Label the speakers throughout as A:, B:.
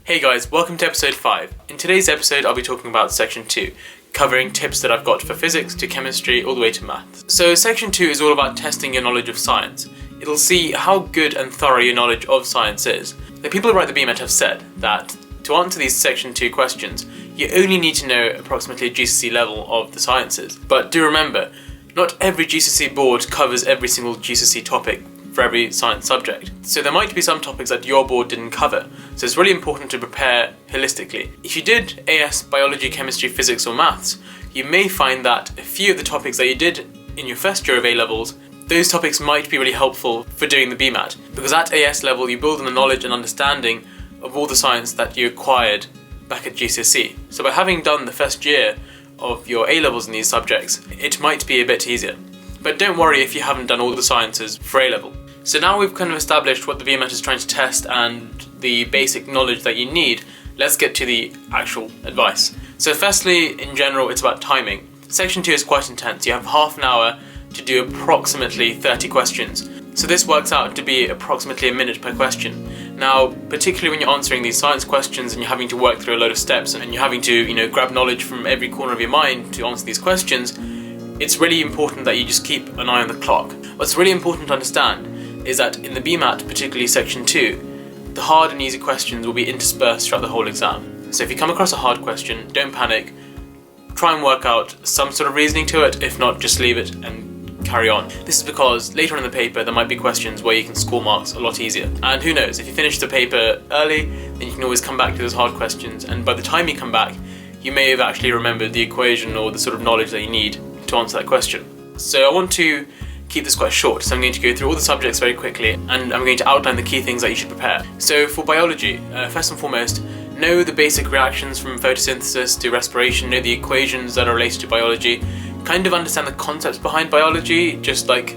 A: Hey guys, welcome to episode 5. In today's episode I'll be talking about section 2, covering tips that I've got for physics to chemistry all the way to maths. So section 2 is all about testing your knowledge of science. It'll see how good and thorough your knowledge of science is. The people who write the BMAT have said that to answer these section 2 questions, you only need to know approximately a GCSE level of the sciences. But do remember, not every GCSE board covers every single GCSE topic for every science subject. So there might be some topics that your board didn't cover, so it's really important to prepare holistically. If you did AS, biology, chemistry, physics or maths, you may find that a few of the topics that you did in your first year of A-levels, those topics might be really helpful for doing the BMAT, because at AS level you build on the knowledge and understanding of all the science that you acquired back at GCSE. So by having done the first year of your A-levels in these subjects, it might be a bit easier. But don't worry if you haven't done all the sciences for A-level. So now we've kind of established what the BMAT is trying to test and the basic knowledge that you need, let's get to the actual advice. So firstly, in general, it's about timing. Section 2 is quite intense. You have half an hour to do approximately 30 questions. So this works out to be approximately a minute per question. Now, particularly when you're answering these science questions and you're having to work through a load of steps and you're having to, grab knowledge from every corner of your mind to answer these questions, it's really important that you just keep an eye on the clock. What's really important to understand is that in the BMAT, particularly section 2, the hard and easy questions will be interspersed throughout the whole exam. So if you come across a hard question, don't panic, try and work out some sort of reasoning to it. If not, just leave it and carry on. This is because later on in the paper there might be questions where you can score marks a lot easier. And who knows, if you finish the paper early, then you can always come back to those hard questions, and by the time you come back, you may have actually remembered the equation or the sort of knowledge that you need to answer that question. So I want to keep this quite short, so I'm going to go through all the subjects very quickly and I'm going to outline the key things that you should prepare. So for biology, first and foremost, know the basic reactions from photosynthesis to respiration, know the equations that are related to biology, kind of understand the concepts behind biology, just like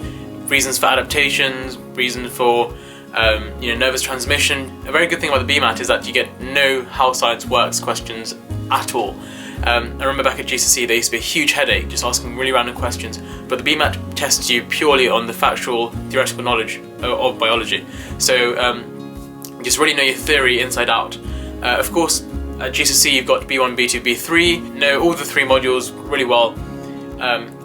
A: reasons for adaptations, reasons for nervous transmission. A very good thing about the BMAT is that you get know how science works questions at all. I remember back at GCSE there used to be a huge headache just asking really random questions, but the BMAT tests you purely on the factual, theoretical knowledge of biology. So just really know your theory inside out. Of course, at GCSE you've got B1, B2, B3, know all the 3 modules really well.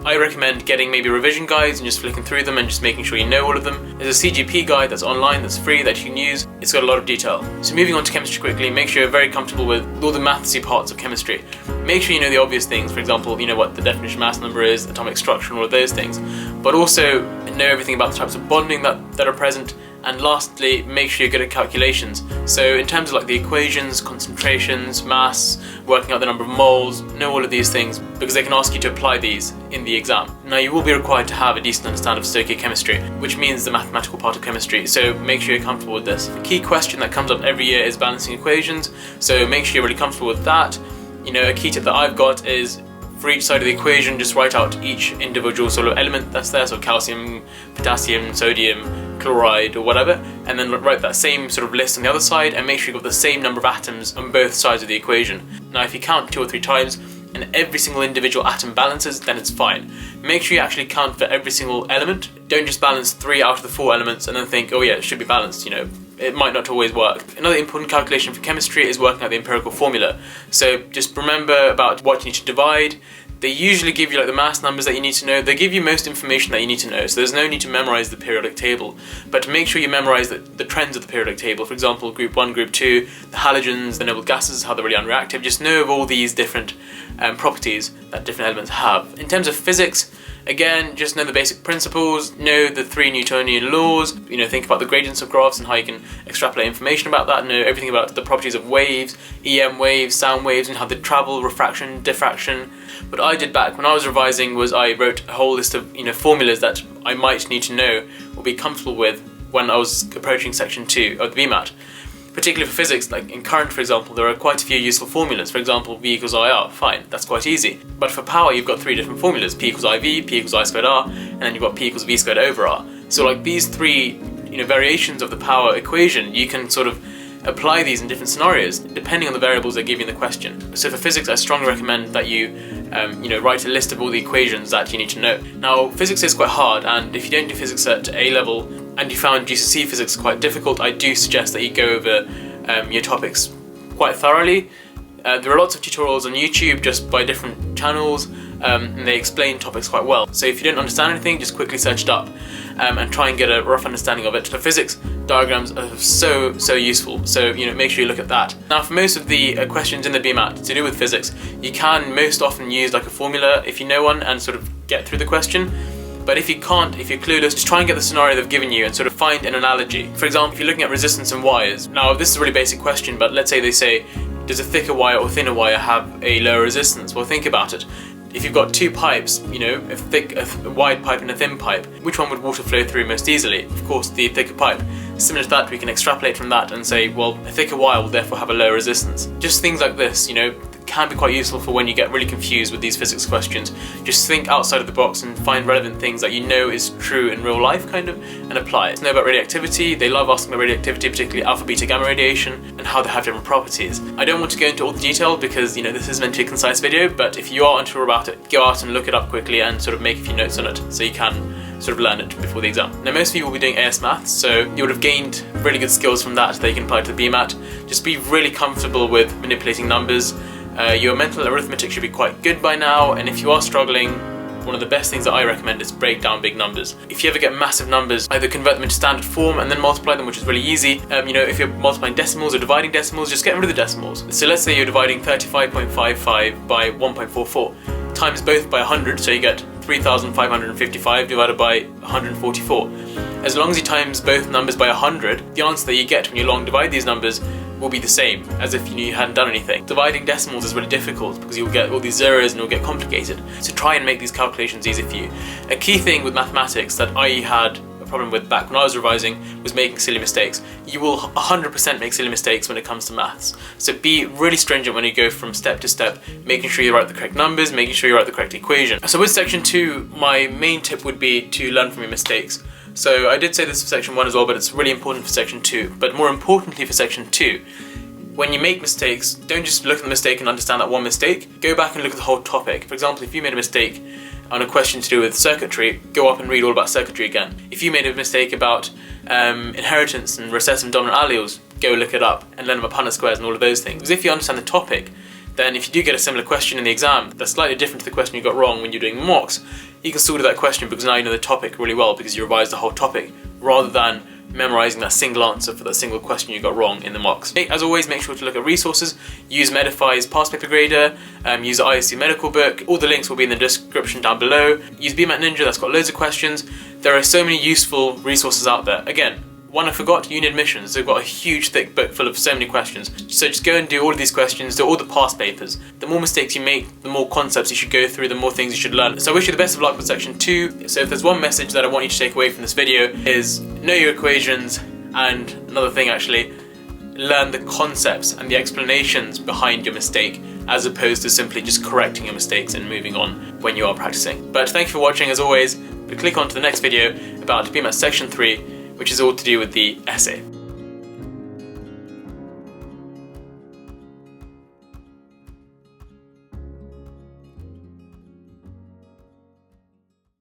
A: I recommend getting maybe revision guides and just flicking through them and just making sure you know all of them. There's a CGP guide that's online, that's free, that you can use. It's got a lot of detail. So moving on to chemistry quickly, make sure you're very comfortable with all the mathsy parts of chemistry. Make sure you know the obvious things, for example, you know what the definition of mass number is, atomic structure and all of those things. But also know everything about the types of bonding that are present. And lastly, make sure you're good at calculations. So in terms of like the equations, concentrations, mass, working out the number of moles, know all of these things because they can ask you to apply these in the exam. Now you will be required to have a decent understanding of stoichiochemistry, which means the mathematical part of chemistry, so make sure you're comfortable with this. A key question that comes up every year is balancing equations, so make sure you're really comfortable with that. A key tip that I've got is for each side of the equation, just write out each individual sort of element that's there, so calcium, potassium, sodium, chloride or whatever, and then write that same sort of list on the other side and make sure you've got the same number of atoms on both sides of the equation. Now if you count 2 or 3 times and every single individual atom balances, then it's fine. Make sure you actually count for every single element. Don't just balance 3 out of the 4 elements and then think, oh yeah, it should be balanced, It might not always work. Another important calculation for chemistry is working out the empirical formula. So just remember about what you need to divide. They usually give you like the mass numbers that you need to know. They give you most information that you need to know, so there's no need to memorize the periodic table. But make sure you memorize the trends of the periodic table. For example, group 1, group 2, the halogens, the noble gases, how they're really unreactive. Just know of all these different properties that different elements have. In terms of physics, again, just know the basic principles, know the 3 Newtonian laws, think about the gradients of graphs and how you can extrapolate information about that, know everything about the properties of waves, EM waves, sound waves, and how they travel, refraction, diffraction. What I did back when I was revising was I wrote a whole list of formulas that I might need to know or be comfortable with when I was approaching section 2 of the BMAT. Particularly for physics, like in current for example, there are quite a few useful formulas. For example, V equals IR, fine, that's quite easy. But for power you've got 3 different formulas, P equals IV, P equals I squared R, and then you've got P equals V squared over R. So like these 3 variations of the power equation, you can sort of apply these in different scenarios depending on the variables they give you in the question. So for physics I strongly recommend that you write a list of all the equations that you need to know. Now physics is quite hard, and if you don't do physics at A level and you found GCSE physics quite difficult, I do suggest that you go over your topics quite thoroughly. There are lots of tutorials on YouTube just by different channels, and they explain topics quite well. So if you don't understand anything, just quickly search it up and try and get a rough understanding of it. For physics, diagrams are so useful, so make sure you look at that. Now, for most of the questions in the BMAT to do with physics, you can most often use like a formula if you know one and sort of get through the question. But if you can't, if you're clueless, just try and get the scenario they've given you and sort of find an analogy. For example, if you're looking at resistance in wires, now this is a really basic question, but let's say they say, does a thicker wire or thinner wire have a lower resistance? Well, think about it. If you've got two pipes, a wide pipe and a thin pipe, which one would water flow through most easily? Of course, the thicker pipe. Similar to that, we can extrapolate from that and say, well, a thicker wire will therefore have a lower resistance. Just things like this, can be quite useful for when you get really confused with these physics questions. Just think outside of the box and find relevant things that is true in real life, and apply it. Know about radioactivity. They love asking about radioactivity, particularly alpha, beta, gamma radiation, and how they have different properties. I don't want to go into all the detail because, this is meant to be a concise video, but if you are unsure about it, go out and look it up quickly and sort of make a few notes on it so you can sort of learn it before the exam. Now, most of you will be doing AS Maths, so you would have gained really good skills from that you can apply to the BMAT. Just be really comfortable with manipulating numbers. Your mental arithmetic should be quite good by now, and if you are struggling, one of the best things that I recommend is break down big numbers. If you ever get massive numbers, either convert them into standard form and then multiply them, which is really easy. If you're multiplying decimals or dividing decimals, just get rid of the decimals. So let's say you're dividing 35.55 by 1.44, times both by 100, so you get 3,555 divided by 144. As long as you times both numbers by 100, the answer that you get when you long divide these numbers will be the same as if you hadn't done anything. Dividing decimals is really difficult because you'll get all these zeros and it'll get complicated. So try and make these calculations easy for you. A key thing with mathematics that I had a problem with back when I was revising was making silly mistakes. You will 100% make silly mistakes when it comes to maths. So be really stringent when you go from step to step, making sure you write the correct numbers, making sure you write the correct equation. So with section 2, my main tip would be to learn from your mistakes. So I did say this for section 1 as well, but it's really important for section 2. But more importantly for section 2, when you make mistakes, don't just look at the mistake and understand that one mistake. Go back and look at the whole topic. For example, if you made a mistake on a question to do with circuitry, go up and read all about circuitry again. If you made a mistake about inheritance and recessive dominant alleles, go look it up and learn about Punnett squares and all of those things. Because if you understand the topic, then if you do get a similar question in the exam that's slightly different to the question you got wrong when you're doing mocks, you can still do that question because now you know the topic really well because you revised the whole topic rather than memorising that single answer for that single question you got wrong in the mocks. As always, make sure to look at resources. Use Medify's past paper grader, use the ISC medical book. All the links will be in the description down below. Use BMAT Ninja, that's got loads of questions. There are so many useful resources out there. Again, one I forgot, Uni Admissions. They've got a huge thick book full of so many questions. So just go and do all of these questions, do all the past papers. The more mistakes you make, the more concepts you should go through, the more things you should learn. So I wish you the best of luck with section 2. So if there's one message that I want you to take away from this video is know your equations, and another thing actually, learn the concepts and the explanations behind your mistake as opposed to simply just correcting your mistakes and moving on when you are practicing. But thank you for watching as always. But click on to the next video about BMAT section 3, which is all to do with the essay.